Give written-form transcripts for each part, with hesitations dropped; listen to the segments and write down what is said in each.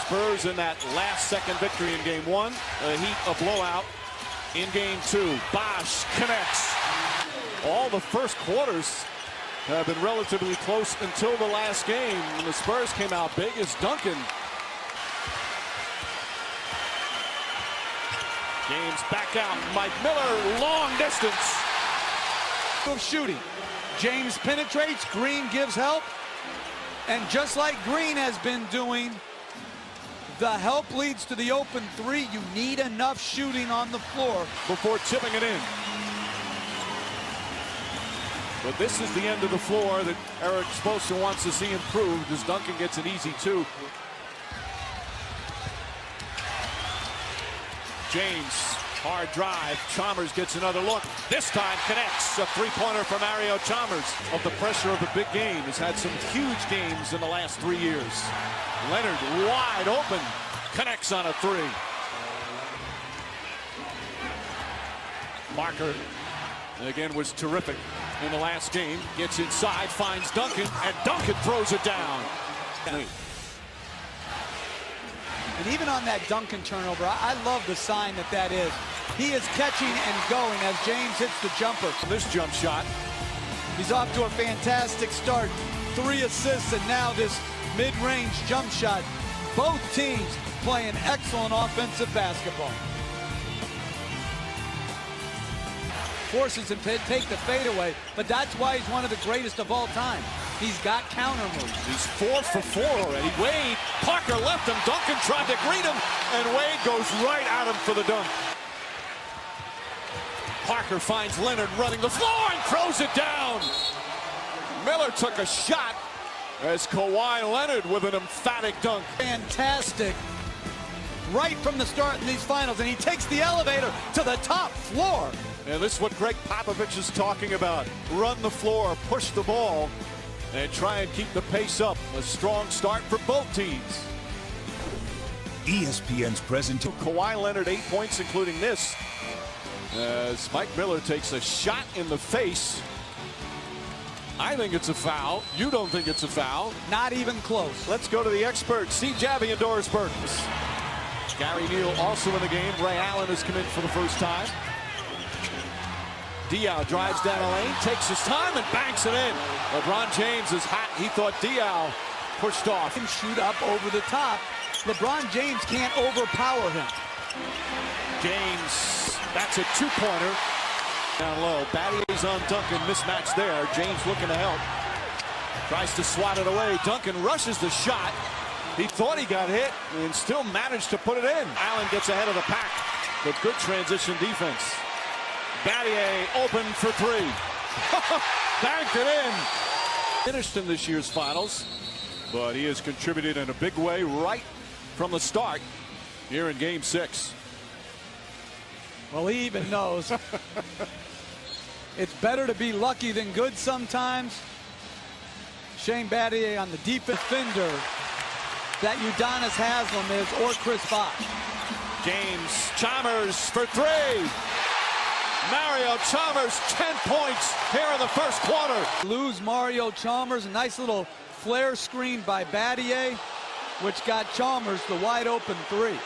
Spurs in that last-second victory in Game 1. The Heat a blowout in Game 2. Bosh connects. All the first quarters have been relatively close until the last game. When the Spurs came out big as Duncan. James back out. Mike Miller, long distance. Of shooting. James penetrates. Green gives help. And just like Green has been doing, the help leads to the open three. You need enough shooting on the floor before tipping it in. But this is the end of the floor that Erik Spoelstra wants to see improved as Duncan gets an easy two. James, hard drive. Chalmers gets another look. This time connects. A three-pointer for Mario Chalmers. Of the pressure of the big game. Has had some huge games in the last 3 years. Leonard wide open. Connects on a three. Parker again was terrific in the last game. Gets inside, finds Duncan, and Duncan throws it down. And even on that Duncan turnover, I love the sign that is. He is catching and going as James hits the jumper. This jump shot. He's off to a fantastic start. 3 assists and now this mid-range jump shot. Both teams playing excellent offensive basketball. Forces him to take the fadeaway, but that's why he's one of the greatest of all time. He's got counter moves. He's 4 for 4 already. Wade, Parker left him. Duncan tried to greet him, and Wade goes right at him for the dunk. Parker finds Leonard running the floor and throws it down. Miller took a shot as Kawhi Leonard with an emphatic dunk. Fantastic. Right from the start in these finals, and he takes the elevator to the top floor. And this is what Greg Popovich is talking about. Run the floor, push the ball, and try and keep the pace up. A strong start for both teams. ESPN's presentation. Kawhi Leonard 8 points, including this, as Mike Miller takes a shot in the face. I think it's a foul. You don't think it's a foul? Not even close. Let's go to the experts. See Javi and Doris Burke. Gary Neal also in the game. Ray Allen has come in for the first time. Diaw drives down the lane, takes his time, and banks it in. LeBron James is hot. He thought Diaw pushed off. And shoot up over the top. LeBron James can't overpower him. James, that's a two-pointer. Down low, Battier's on Duncan, mismatch there. James looking to help. Tries to swat it away. Duncan rushes the shot. He thought he got hit and still managed to put it in. Allen gets ahead of the pack, but good transition defense. Battier open for three. Banked it in. Finished in this year's finals, but he has contributed in a big way right from the start here in Game 6. Well, he even knows. It's better to be lucky than good sometimes. Shane Battier on the deep defender that Udonis Haslem is, or Chris Bosh. James Chalmers for three. Mario Chalmers, 10 points here in the first quarter. Lose Mario Chalmers, a nice little flare screen by Battier, which got Chalmers the wide open three.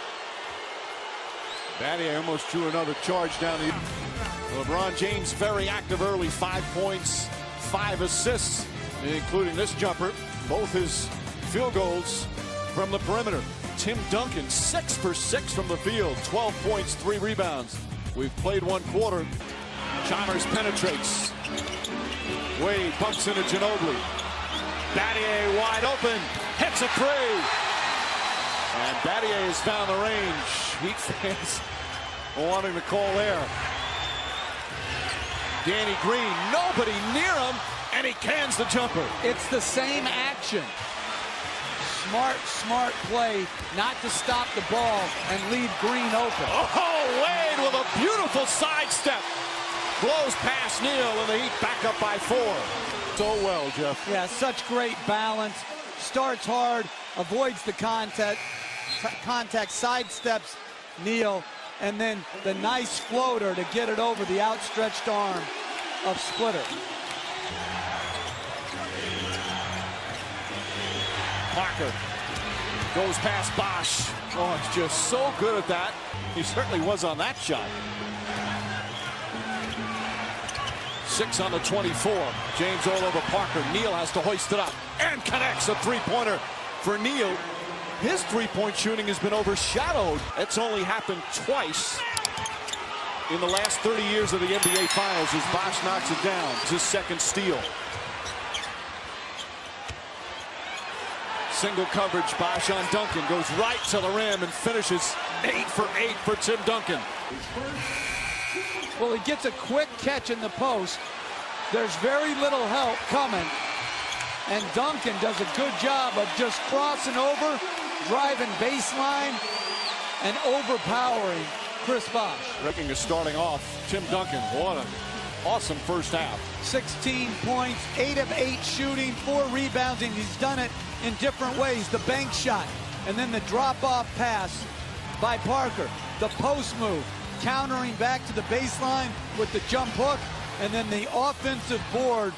Battier almost drew another charge down the. LeBron James very active early, 5 points, 5 assists, including this jumper. Both his field goals from the perimeter. Tim Duncan, 6 for 6 from the field, 12 points, 3 rebounds. We've played 1 quarter. Chalmers penetrates. Wade bumps into Ginobili. Battier wide open, hits a three. And Battier has found the range. Heat fans wanting to call there. Danny Green, nobody near him, and he cans the jumper. It's the same action. Smart play not to stop the ball and leave Green open. Oh, Wade with a beautiful sidestep. Blows past Neal, and the Heat back up by 4. So well, Jeff. Yeah, such great balance. Starts hard, avoids the contact, sidesteps Neal, and then the nice floater to get it over the outstretched arm of Splitter. Parker Goes past Bosch. Oh, it's just so good at that. He certainly was on that shot. 6 on the 24. James all over Parker. Neal has to hoist it up and connects a three-pointer for Neal. His three-point shooting has been overshadowed. It's only happened twice in the last 30 years of the NBA Finals as Bosch knocks it down. It's his second steal. Single coverage, Bosch on Duncan, goes right to the rim and finishes 8 for 8 for Tim Duncan. Well, he gets a quick catch in the post. There's very little help coming. And Duncan does a good job of just crossing over, driving baseline, and overpowering Chris Bosch. Rigging is starting off. Tim Duncan, what an awesome first half. 16 points, 8 of 8 shooting, 4 rebounding. He's done it in different ways. The bank shot, and then the drop-off pass by Parker. The post move, countering back to the baseline with the jump hook, and then the offensive board,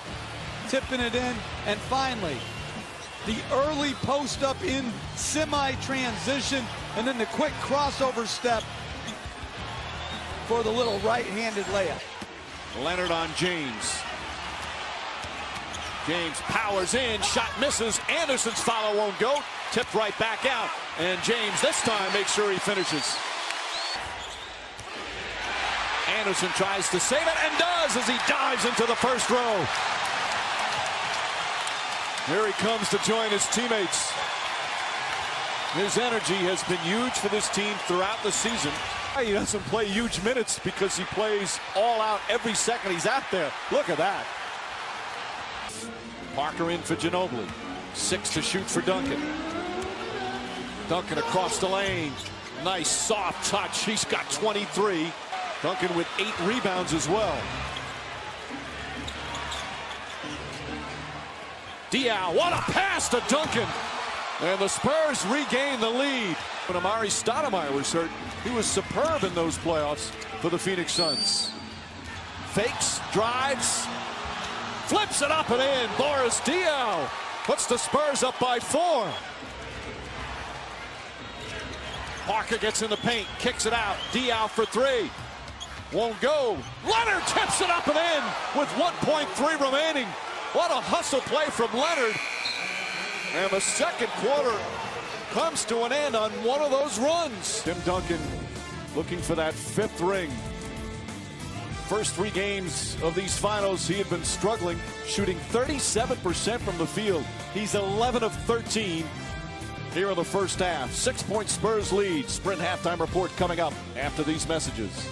tipping it in, and finally, the early post-up in semi-transition, and then the quick crossover step for the little right-handed layup. Leonard on James. James powers in, shot misses. Anderson's follow won't go. Tipped right back out. And James this time makes sure he finishes. Anderson tries to save it and does as he dives into the first row. Here he comes to join his teammates. His energy has been huge for this team throughout the season. He doesn't play huge minutes because he plays all out every second he's out there. Look at that. Parker in for Ginobili. 6 to shoot for Duncan. Duncan across the lane. Nice soft touch. He's got 23. Duncan with 8 rebounds as well. Diaw, what a pass to Duncan. And the Spurs regain the lead. When Amari Stoudemire was hurt, he was superb in those playoffs for the Phoenix Suns. Fakes, drives, flips it up and in. Boris Diaw puts the Spurs up by 4. Parker gets in the paint, kicks it out. Diaw for 3. Won't go. Leonard tips it up and in with 1.3 remaining. What a hustle play from Leonard. And the second quarter comes to an end on one of those runs. Tim Duncan looking for that 5th ring. First 3 games of these finals, he had been struggling, shooting 37% from the field. He's 11 of 13 here in the first half. 6-point Spurs lead. Sprint halftime report coming up after these messages.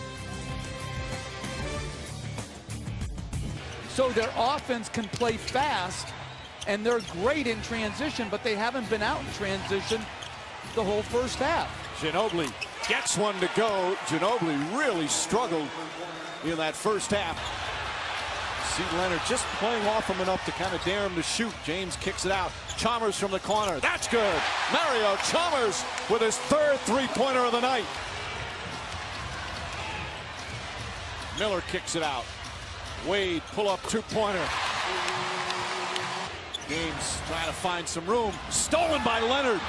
So their offense can play fast, and they're great in transition, but they haven't been out in transition the whole first half. Ginobili gets one to go. Ginobili really struggled in that first half. See Leonard just playing off him enough to kind of dare him to shoot. James kicks it out. Chalmers from the corner. That's good. Mario Chalmers with his 3rd three-pointer of the night. Miller kicks it out. Wade pull-up 2-pointer. James trying to find some room. Stolen by Leonard.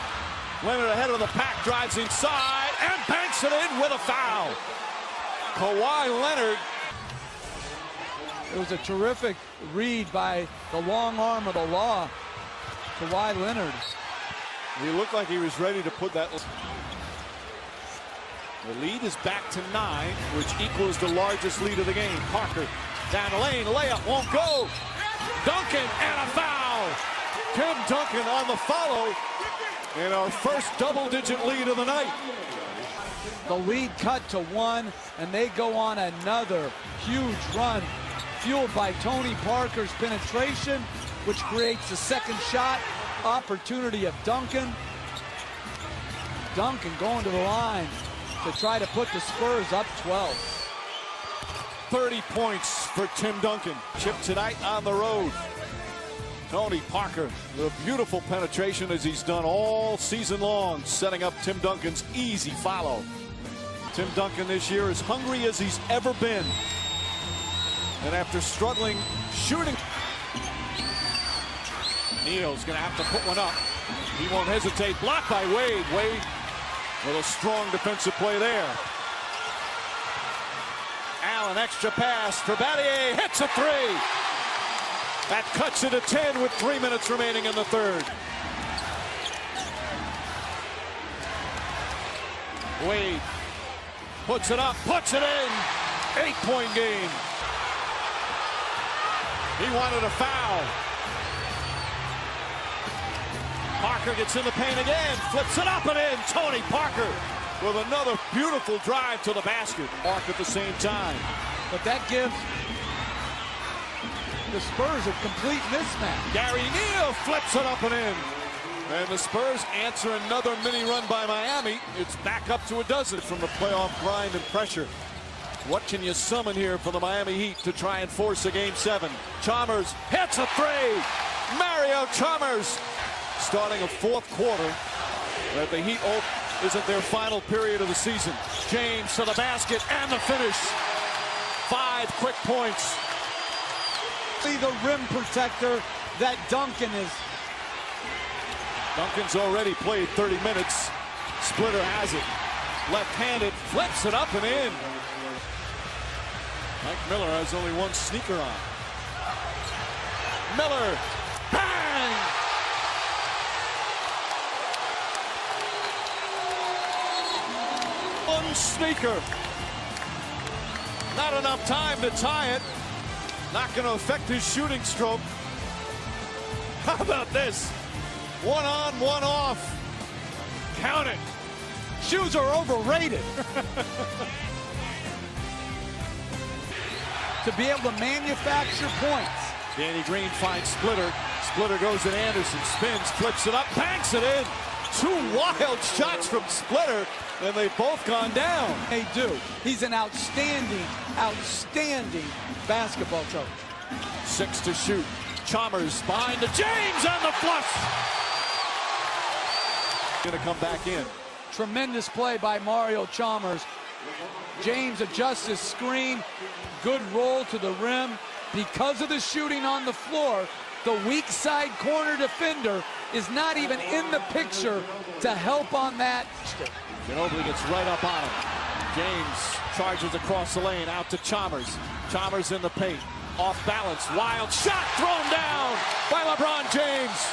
Leonard ahead of the pack, drives inside and banks it in with a foul. Kawhi Leonard. It was a terrific read by the long arm of the law, Kawhi Leonard. He looked like he was ready to put that. The lead is back to 9, which equals the largest lead of the game. Parker down the lane, layup won't go. Duncan and a foul. Tim Duncan on the follow in our first double-digit lead of the night. The lead cut to 1, and they go on another huge run, fueled by Tony Parker's penetration, which creates the second shot opportunity of Duncan. Duncan going to the line to try to put the Spurs up 12. 30 points for Tim Duncan. Chip tonight on the road. Tony Parker, the beautiful penetration as he's done all season long, setting up Tim Duncan's easy follow. Tim Duncan this year as hungry as he's ever been. And after struggling shooting, Neal's going to have to put one up. He won't hesitate. Blocked by Wade. Wade with a strong defensive play there. Allen, extra pass for Battier. Hits a three. That cuts it to 10 with 3 minutes remaining in the third. Wade puts it up, puts it in. 8-point game. He wanted a foul. Parker gets in the paint again, flips it up and in. Tony Parker with another beautiful drive to the basket. Mark at the same time. But that gives the Spurs a complete mismatch. Gary Neal flips it up and in. And the Spurs answer another mini run by Miami. It's back up to a dozen from the playoff grind and pressure. What can you summon here for the Miami Heat to try and force a game 7? Chalmers hits a three. Mario Chalmers starting a fourth quarter that the Heat isn't their final period of the season. James to the basket and the finish. 5 quick points. See the rim protector that Duncan is. Duncan's already played 30 minutes. Splitter has it. Left-handed, flips it up and in. Mike Miller has only one sneaker on. Miller, bang! One sneaker. Not enough time to tie it. Not going to affect his shooting stroke. How about this? 1 on, 1 off. Count it. Shoes are overrated. To be able to manufacture points. Danny Green finds Splitter. Splitter goes at Anderson, spins, flips it up, banks it in. 2 wild shots from Splitter, and they've both gone down. They do. He's an outstanding basketball coach. 6 to shoot. Chalmers behind to James and the flush. Going to come back in. Tremendous play by Mario Chalmers. James adjusts his screen. Good roll to the rim. Because of the shooting on the floor, the weak side corner defender is not even in the picture to help on that. Ginobili gets right up on him. James charges across the lane, out to Chalmers. Chalmers in the paint. Off balance, wild shot thrown down by LeBron James.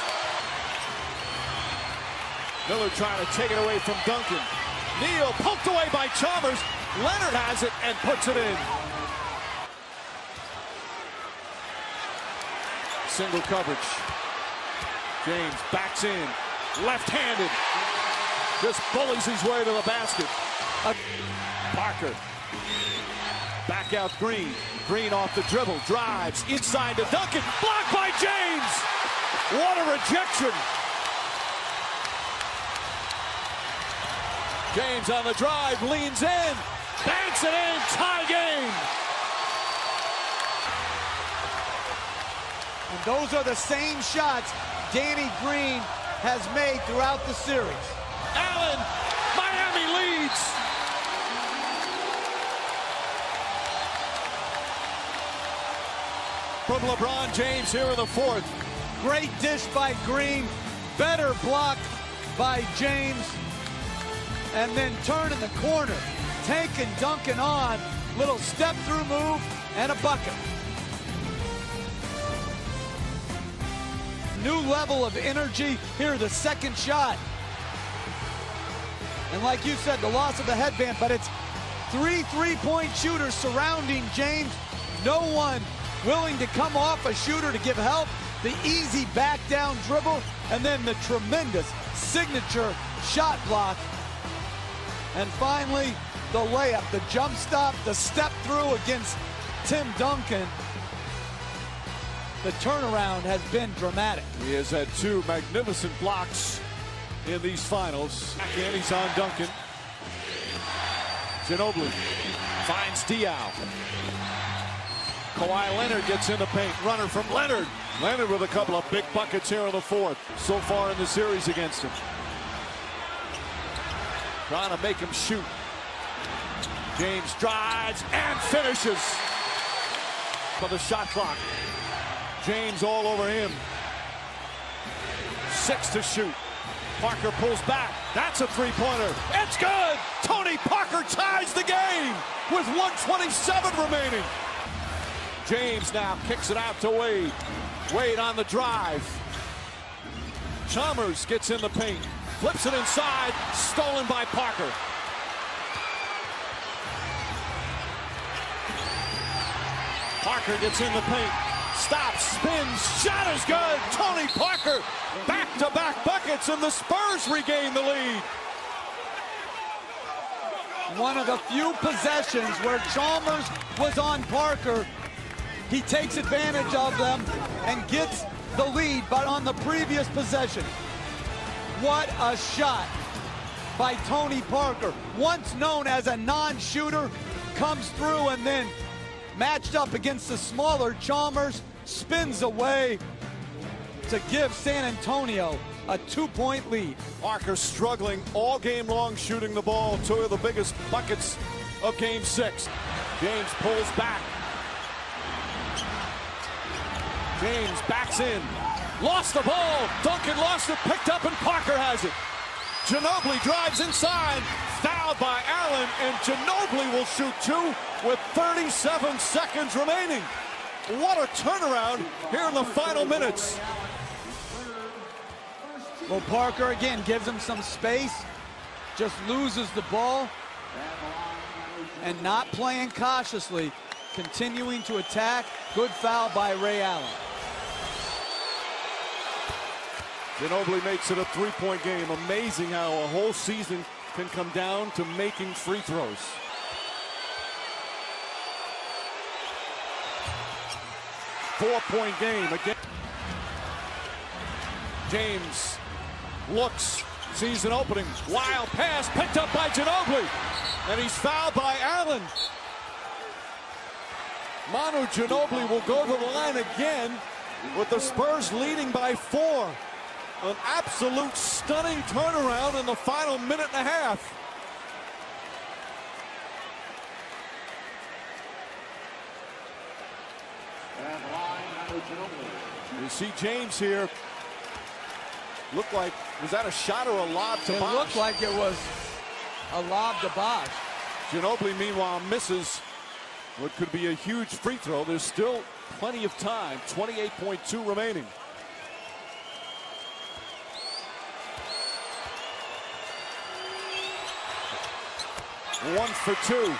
Miller trying to take it away from Duncan. Neal poked away by Chalmers. Leonard has it and puts it in. Single coverage. James backs in. Left-handed. Just bullies his way to the basket. Parker. Back out Green. Green off the dribble. Drives inside to Duncan. Blocked by James. What a rejection. James on the drive. Leans in. Banks it in. Tie game. And those are the same shots Danny Green has made throughout the series. Allen, Miami leads. From LeBron James here in the fourth. Great dish by Green, better block by James, and then turn in the corner, taking Duncan on, little step through move and a bucket. New level of energy. Here, the second shot. And like you said, the loss of the headband, but it's 3 3-point shooters surrounding James. No one willing to come off a shooter to give help. The easy back down dribble, and then the tremendous signature shot block. And finally, the layup, the jump stop, the step through against Tim Duncan. The turnaround has been dramatic. He has had 2 magnificent blocks in these finals. Again, he's on Duncan. Ginobili finds Diaw. Kawhi Leonard gets in the paint. Runner from Leonard. Leonard with a couple of big buckets here in the fourth so far in the series against him. Trying to make him shoot. James drives and finishes for the shot clock. James all over him. 6 to shoot. Parker pulls back. That's a three-pointer. It's good! Tony Parker ties the game with 1:27 remaining. James now kicks it out to Wade. Wade on the drive. Chalmers gets in the paint. Flips it inside. Stolen by Parker. Parker gets in the paint. Stops, spins, shot is good. Tony Parker, back-to-back buckets, and the Spurs regain the lead. One of the few possessions where Chalmers was on Parker. He takes advantage of them and gets the lead, but on the previous possession. What a shot by Tony Parker. Once known as a non-shooter, comes through and then matched up against the smaller Chalmers, spins away to give San Antonio a 2-point lead. Parker struggling all game long shooting the ball. Two of the biggest buckets of game 6. James pulls back. James backs in. Lost the ball. Duncan lost it. Picked up, and Parker has it. Ginobili drives inside. Fouled by Allen, and Ginobili will shoot 2 with 37 seconds remaining. What a turnaround here in the final minutes. Well, Parker again gives him some space, just loses the ball, and not playing cautiously, continuing to attack. Good foul by Ray Allen. Ginobili makes it a 3-point game. Amazing how a whole season can come down to making free throws. Four-point game again. James looks, sees an opening. Wild pass picked up by Ginobili. And he's fouled by Allen. Manu Ginobili will go to the line again with the Spurs leading by 4. An absolute stunning turnaround in the final minute and a half. You see James here. Looked like, was that a shot or a lob to Bosh? It looked like it was a lob to Bosh. Ginobili, meanwhile, misses what could be a huge free throw. There's still plenty of time. 28.2 remaining. One for 2.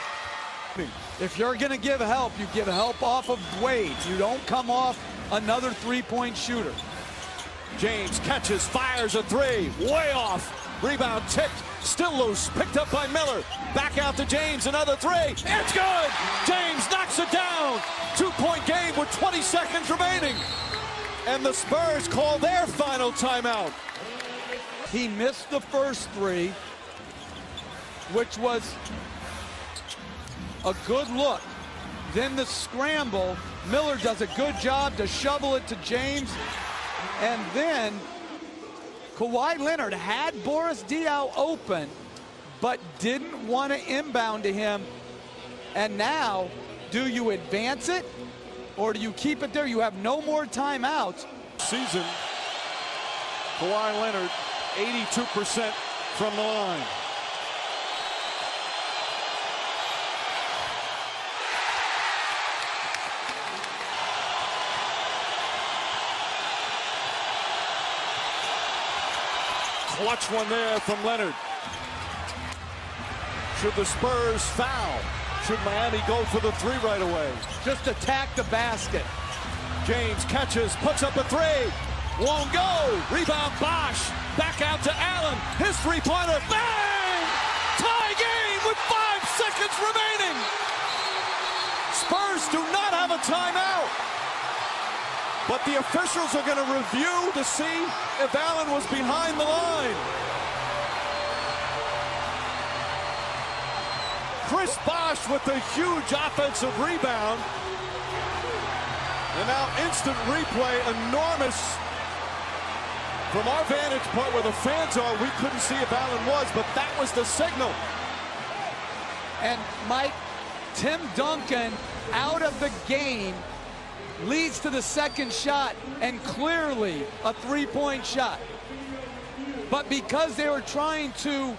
If you're going to give help, you give help off of Wade. You don't come off another 3-point shooter. James catches, fires a 3. Way off. Rebound tipped. Still loose. Picked up by Miller. Back out to James. Another 3. It's good. James knocks it down. 2-point game with 20 seconds remaining. And the Spurs call their final timeout. He missed the first 3, which was a good look. Then the scramble. Miller does a good job to shovel it to James. And then Kawhi Leonard had Boris Diaw open, but didn't want to inbound to him. And now, do you advance it or do you keep it there? You have no more timeouts. Season, Kawhi Leonard, 82% from the line. Clutch one there from Leonard. Should the Spurs foul? Should Miami go for the 3 right away? Just attack the basket. James catches, puts up a 3. Won't go. Rebound Bosh. Back out to Allen. His 3-pointer. Bang! Tie game with 5 seconds remaining. Spurs do not have a timeout. But the officials are going to review to see if Allen was behind the line. Chris Bosh with a huge offensive rebound. And now instant replay, enormous. From our vantage point where the fans are, we couldn't see if Allen was, but that was the signal. And Mike, Tim Duncan out of the game leads to the second shot, and clearly a 3-point shot. But because they were trying to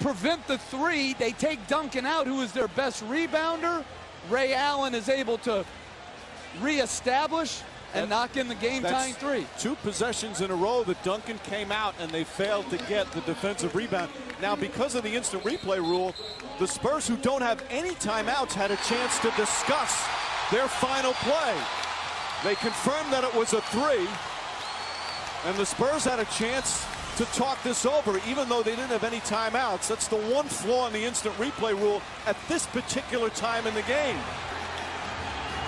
prevent the three, they take Duncan out, who is their best rebounder. Ray Allen is able to reestablish and knock in the game-tying three. 2 possessions in a row that Duncan came out and they failed to get the defensive rebound. Now, because of the instant replay rule, the Spurs, who don't have any timeouts, had a chance to discuss their final play. They confirmed that it was a 3, and the Spurs had a chance to talk this over, even though they didn't have any timeouts. That's the one flaw in the instant replay rule at this particular time in the game.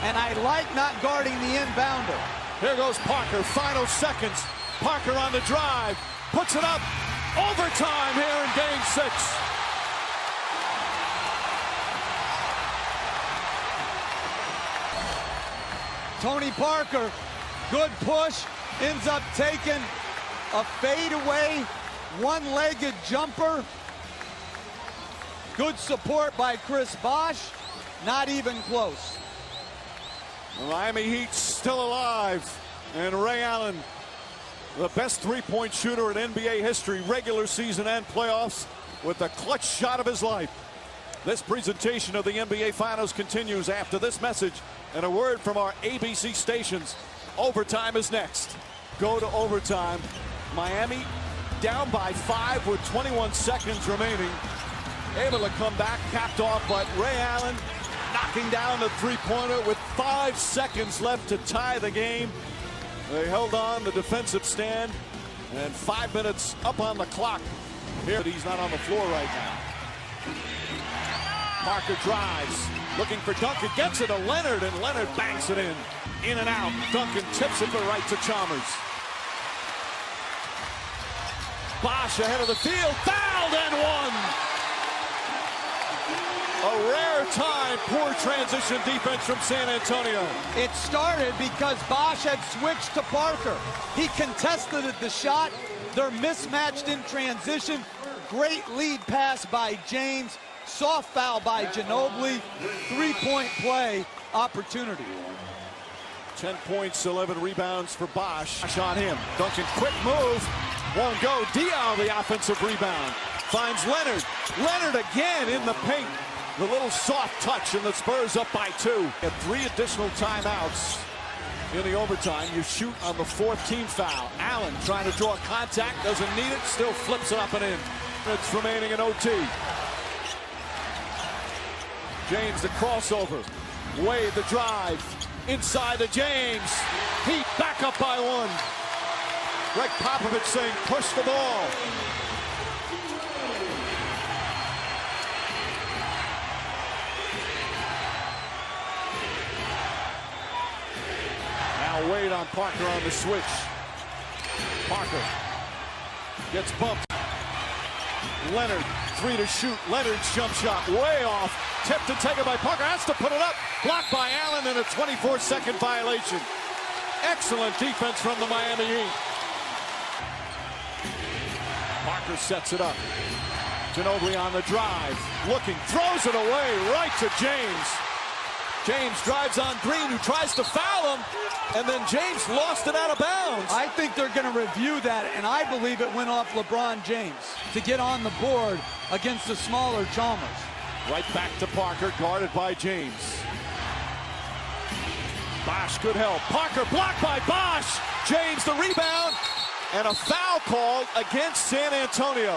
And I like not guarding the inbounder. Here goes Parker, final seconds. Parker on the drive, puts it up. Overtime here in Game 6. Tony Parker, good push, ends up taking a fadeaway, one-legged jumper. Good support by Chris Bosh, not even close. The Miami Heat still alive, and Ray Allen, the best three-point shooter in NBA history, regular season and playoffs, with the clutch shot of his life. This presentation of the NBA Finals continues after this message and a word from our ABC stations. Overtime is next. Go to overtime. Miami down by 5 with 21 seconds remaining. Able to come back, capped off, but Ray Allen knocking down the three-pointer with 5 seconds left to tie the game. They held on the defensive stand, and 5 minutes up on the clock. Here, he's not on the floor right now. Parker drives, looking for Duncan, gets it to Leonard, and Leonard banks it in. In and out, Duncan tips it to right to Chalmers. Bosh ahead of the field, fouled and one. A rare time, poor transition defense from San Antonio. It started because Bosh had switched to Parker. He contested the shot. They're mismatched in transition. Great lead pass by James. Soft foul by Ginobili. 3-point play opportunity. 10 points, 11 rebounds for Bosh. On him. Duncan, quick move. Won't go. Diaw, the offensive rebound. Finds Leonard. Leonard again in the paint. The little soft touch, and the Spurs up by 2. And 3 additional timeouts in the overtime. You shoot on the 4th team foul. Allen trying to draw contact, doesn't need it, still flips it up and in. It's remaining in OT. James the crossover. Wade the drive. Inside to James. Heat back up by 1. Greg Popovich saying push the ball. Now Wade on Parker on the switch. Parker gets bumped. Leonard, 3 to shoot. Leonard's jump shot way off. Tipped and taken by Parker. Has to put it up. Blocked by Allen, and a 24-second violation. Excellent defense from the Miami Heat. Parker sets it up. Ginobili on the drive. Looking, throws it away right to James. James drives on Green, who tries to foul him, and then James lost it out of bounds. I think they're going to review that, and I believe it went off LeBron James to get on the board against the smaller Chalmers. Right back to Parker, guarded by James. Bosh, good help. Parker blocked by Bosh. James the rebound, and a foul called against San Antonio.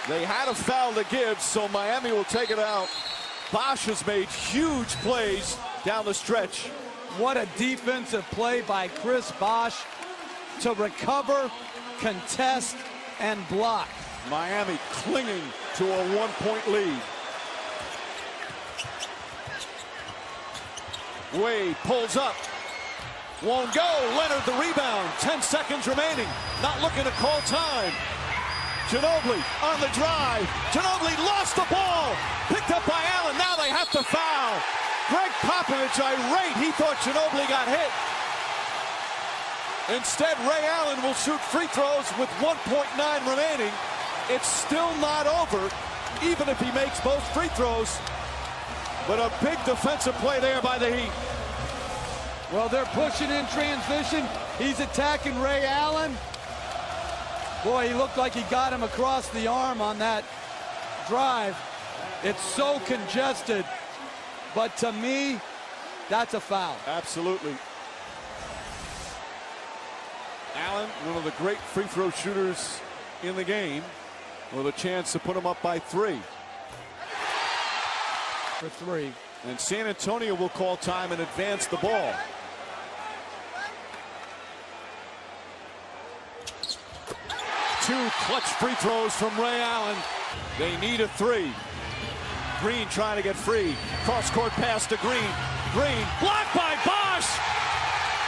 They had a foul to give, so Miami will take it out. Bosh has made huge plays down the stretch. What a defensive play by Chris Bosh to recover, contest, and block. Miami clinging to a 1-point lead. Wade pulls up. Won't go. Leonard the rebound. 10 seconds remaining. Not looking to call time. Ginobili on the drive. Ginobili lost the ball. Picked up by Allen. Now they have to foul. Greg Popovich irate. He thought Ginobili got hit. Instead, Ray Allen will shoot free throws with 1.9 remaining. It's still not over, even if he makes both free throws. But a big defensive play there by the Heat. Well, they're pushing in transition. He's attacking Ray Allen. Boy, he looked like he got him across the arm on that drive. It's so congested. But to me, that's a foul. Absolutely. Allen, one of the great free throw shooters in the game, with a chance to put him up by 3. For 3. And San Antonio will call time and advance the ball. Two clutch free throws from Ray Allen. They need a 3. Green trying to get free. Cross-court pass to Green. Green blocked by Bosch.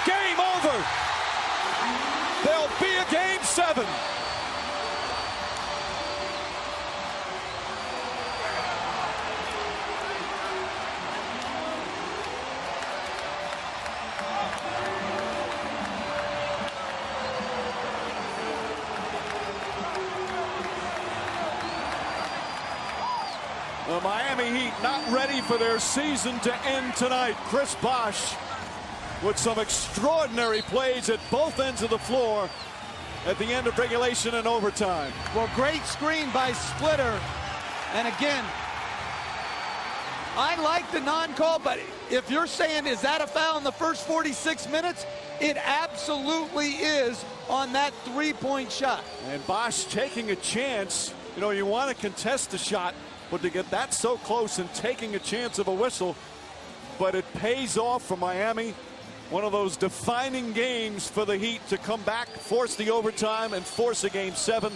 Game over. There'll be a game 7. The Miami Heat not ready for their season to end tonight. Chris Bosch with some extraordinary plays at both ends of the floor at the end of regulation and overtime. Well, great screen by Splitter. And again, I like the non-call, but if you're saying, is that a foul in the first 46 minutes? It absolutely is on that three-point shot. And Bosch taking a chance. You know, you want to contest the shot, but to get that so close and taking a chance of a whistle, but it pays off for Miami. One of those defining games for the Heat to come back, force the overtime, and force a game 7.